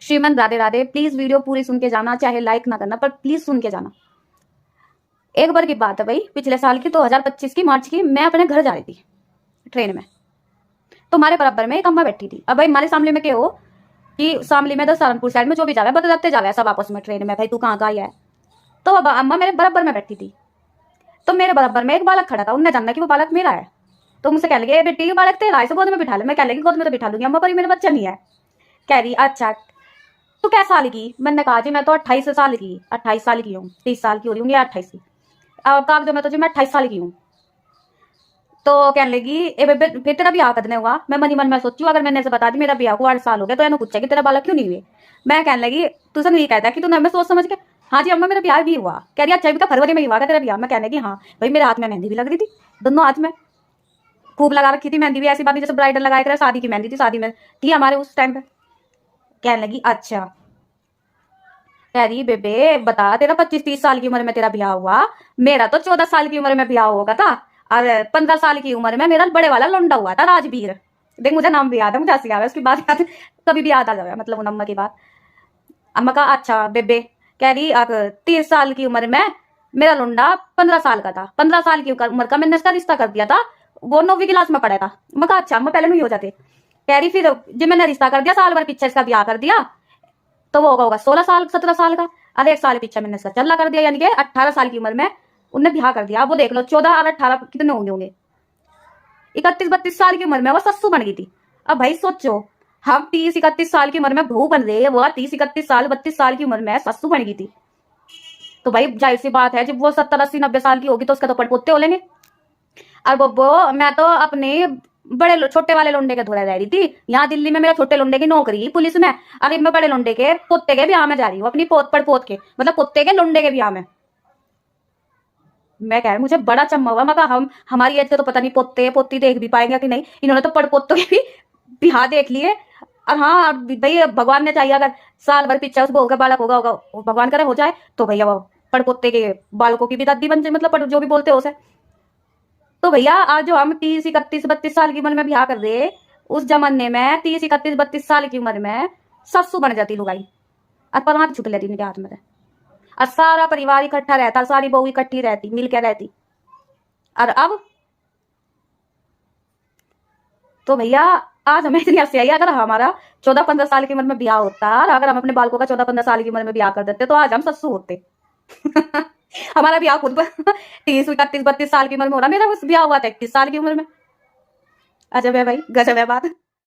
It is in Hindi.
Shriman Radhe Radhe. Please video पूरी सुन के जाना, चाहे लाइक ना करना पर प्लीज सुन के जाना। एक बार की बात है भाई, पिछले साल की 2025 की मार्च की, मैं अपने घर जा रही थी ट्रेन में। तो हमारे बराबर में एक अम्मा बैठी थी। अब भाई हमारे सामने में क्या हो कि सामने में तो सहारनपुर साइड में जो भी जावे बदलते जावे सब आपस में ट्रेन में, भाई तू कहाँ का आई है। तो अब अम्मा मेरे बराबर में बैठी थी। तो मेरे बराबर में एक बालक खड़ा था, उनने जानना कि वो बालक मेरा है। तो मुझसे कह लगे बेटी बालक तेरा, इसे गोद में बिठा ले। मैं कह लगी गोद में तो बिठा लूंगी अम्मा, पर मेरा बच्चा नहीं है। कह रही अच्छा तू क्या साल की। मैंने कहा जी मैं तो 28 साल की, 28 साल की हूँ, 30 साल की हो रही हूँ या 28 की। कागजों में तो जी मैं 28 साल की हूँ। तो कहने लगी ए बेबे फिर तेरा ब्याह कदने हुआ। मैं मनी मन में सोचू अगर मैंने ऐसे बता दी मेरा ब्याह को 8 साल हो गया तो इन्हें पूछा कि तेरा बालक क्यों नहीं हुए। मैं कहने लगी तू सब नहीं कहता कि तू मैं सोच समझ के। हाँ जी अम्मा मेरा ब्याह भी हुआ। कह रही अच्छा भी तो फरवरी में ही हुआ तेरा ब्याह। मैं कहने लगी हाँ भाई मेरे हाथ में मेहंदी भी लग रही थी, दोनों हाथ में खूब लगा रखी थी मेहंदी भी, ऐसी बात नहीं जैसे ब्राइडल लगाया कर शादी की मेहंदी थी, शादी में थी हमारे उस टाइम पे। कहने लगी अच्छा। कह रही बेबे बता तेरा 25-30 साल की उम्र में तेरा ब्याह हुआ, मेरा तो 14 साल की उम्र में ब्याह होगा था। और 15 साल की उम्र में मेरा बड़े वाला लौंडा हुआ था राजवीर। देख मुझे नाम भी याद है, मुझे हंसी आ रहा है उसकी बात याद, कभी भी याद आ जाए मतलब उन अम्मा की बात। अम्मा का अच्छा बेबे। कह रही 30 साल की उम्र में मेरा लौंडा 15 साल का था, 15 साल की उम्र का मैंने इसका रिश्ता कर दिया था, वो 9वीं क्लास में पढ़ा था। मैं कहा अच्छा अम्मा पहले नहीं हो जाते। कह रही फिर जब मैंने रिश्ता कर दिया साल भर पीछे इसका ब्याह कर दिया तो वो होगा 16 साल 17 साल का। अरे एक साल पीछे मैंने इसका चल्ला कर दिया, यानी कि 18 साल की उम्र में उनने ब्याह कर दिया। अब वो देख लो 14 और 18 कितने होंगे 31-32 साल की उम्र में वो सस्सू बन गई थी। अब भाई सोचो हम 30-31 साल की उम्र में बहू बन रहे हैं, वो 30-31 साल 32 साल की उम्र में सस्सू बन गई थी। तो भाई जाहिर सी बात है जब वो 70-80-90 साल की होगी तो उसके तो पड़पोते हो लेंगे। और बब्बो मैं तो अपने बड़े छोटे वाले लोंडे के धोरे रह रही थी। यहाँ दिल्ली में मेरे छोटे लोंडे की नौकरी पुलिस में, अगर मैं बड़े लोंडे के पोते के ब्याह में जा रही हूँ, अपनी पोत पड़पोत के मतलब पोते के लोंडे के ब्याह में। मैं कह रही मुझे बड़ा चम्मा हुआ। मैं हम हमारी एज से तो पता नहीं पोते पोती देख भी पाएंगे कि नहीं, इन्होंने तो पड़पोतों के भी ब्याह देख लिए। और हाँ भाई भगवान ने चाहिए अगर साल भर पीछे उस बहू का बालक होगा भगवान करे हो जाए तो भैया वो पड़पोते के बालकों की भी दादी बन जाए, मतलब जो भी बोलते हो उसे। तो भैया आज जो हम 30-31-32 साल की उम्र में ब्याह कर रहे, उस जमाने में 30-31-32 साल की उम्र में सस्सू बन जाती लुगाई और परात छुट लेती इनके हाथ में। और सारा परिवार इकट्ठा रहता, सारी बहू इकट्ठी रहती मिलकर रहती। और अब तो भैया आज हमें इतनी हंसी आई, अगर हमारा 14-15 साल की उम्र में ब्याह होता और अगर हम अपने बालकों का 14-15 साल की उम्र में ब्याह कर देते तो आज हम सस्सू होते। हमारा ब्याह खुद 30-31-32 साल की उम्र में हो रहा, मेरा ब्याह हुआ था 31 साल की उम्र में। अजब है भाई, गजब है बात।